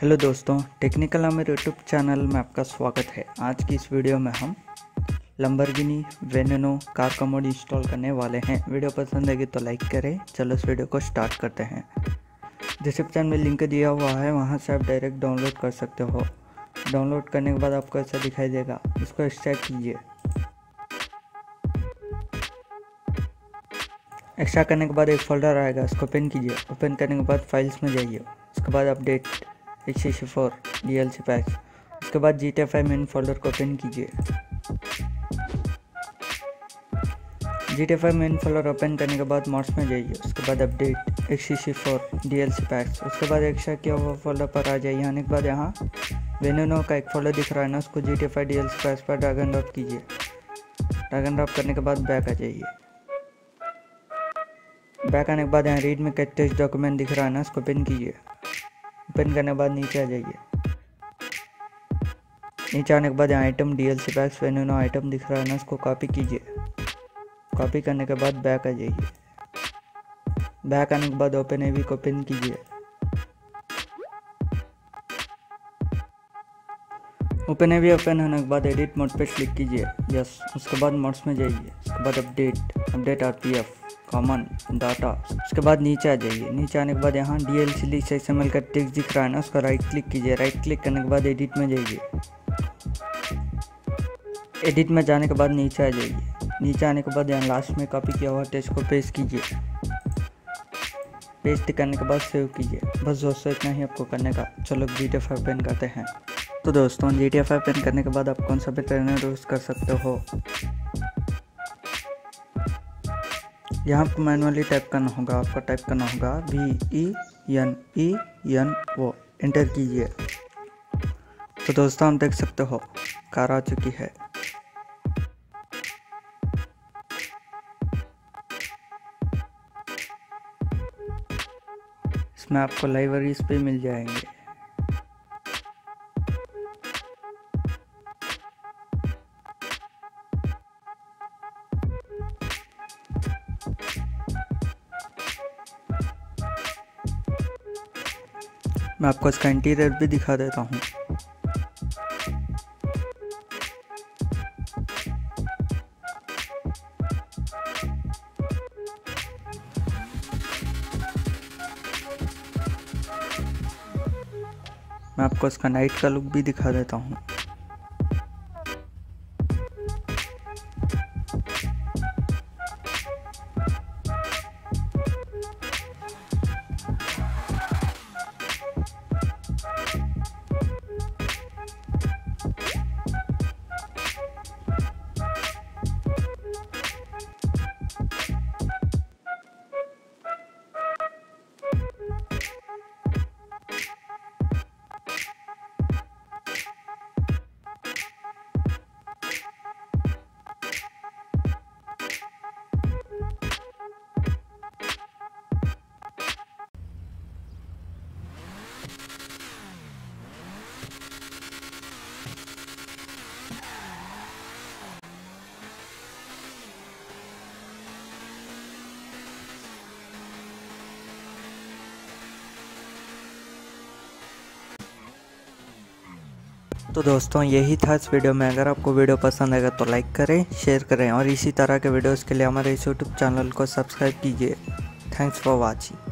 Hello दोस्तों, technical Amer YouTube channel में आपका स्वागत है। आज की इस वीडियो में हम लंबोर्गिनी वेनेनो कार का मोड इंस्टॉल करने वाले हैं। वीडियो पसंद आएगी तो लाइक करें। चलो इस वीडियो को स्टार्ट करते हैं। डिस्क्रिप्शन में लिंक दिया हुआ है, वहां से आप डायरेक्ट डाउनलोड कर सकते हो। डाउनलोड करने के बाद आपको ऐसा दिखाई देगा, इसको एक्सट्रैक्ट कीजिए। एक्स्ट्रा करने के बाद एक फोल्डर आएगा, इसको ओपन कीजिए। ओपन करने के बाद फाइल्स में जाइए, उसके बाद अपडेट x64 DLC पैक्स। उसके बाद GTA5 मेन फोल्डर को ओपन कीजिए। GTA5 मेन फोल्डर ओपन करने के बाद मॉड्स में जाइए, उसके बाद अपडेट x64 DLC पैक्स। उसके बाद एक्स्ट्रा किया हुआ फोल्डर पर आ जाइए। आने के बाद यहाँ वेनेनो का एक फोल्डर दिख रहा है ना, उसको GTA5 DLC पैक्स पर ड्रैग एंड ड्रॉप कीजिए। ड्रैग एंड ड्रॉप करने के बाद बैक आ जाइए। बैक आने के बाद यहाँ रीड में टेक्स्ट डॉक्यूमेंट दिख रहा है ना, उसको ओपन कीजिए। ओपन करने के बाद नीचे आ जाइए। नीचे आने के बाद यहाँ आइटम DLC पैक्स वेनेनो आइटम दिख रहा है ना, उसको कॉपी कीजिए। कॉपी करने के बाद बैक आ जाइए। बैक आने के बाद ओपन एवी को ओपन कीजिए। ओपन एवी ओपन होने के बाद एडिट मोड पे क्लिक कीजिए। यस, उसके बाद मोड्स में जाइए। उसके बाद अपडेट RPF कॉमन डाटा। उसके बाद नीचे आ जाइए। नीचे आने के बाद यहाँ DLC लिस्ट XML का टेक्स्ट दिख रहा है ना, उसका राइट क्लिक कीजिए। राइट क्लिक करने के बाद एडिट में जाइए। एडिट में जाने के बाद नीचे आ जाइए। नीचे आने के बाद यहाँ लास्ट में कॉपी किया हुआ टेक्स्ट को पेस्ट कीजिए। पेस्ट करने के बाद सेव कीजिए। बस दोस्तों, इतना ही आपको करने का। चलो GTA5 पेन करते हैं। तो दोस्तों, GTA5 पेन करने के बाद आप कौन सा भी ट्रेनर यूज़ कर सकते हो। यहाँ पर मैनुअली टाइप करना होगा। आपको टाइप करना होगा VENENO। एंटर कीजिए। तो दोस्तों, हम देख सकते हो कार आ चुकी है। इसमें आपको लाइब्रेरीज पे मिल जाएंगे। मैं आपको इसका इंटीरियर भी दिखा देता हूँ। मैं आपको इसका नाइट का लुक भी दिखा देता हूँ। तो दोस्तों, यही था इस वीडियो में। अगर आपको वीडियो पसंद आएगा तो लाइक करें, शेयर करें और इसी तरह के वीडियोस के लिए हमारे इस यूट्यूब चैनल को सब्सक्राइब कीजिए। Thanks for watching.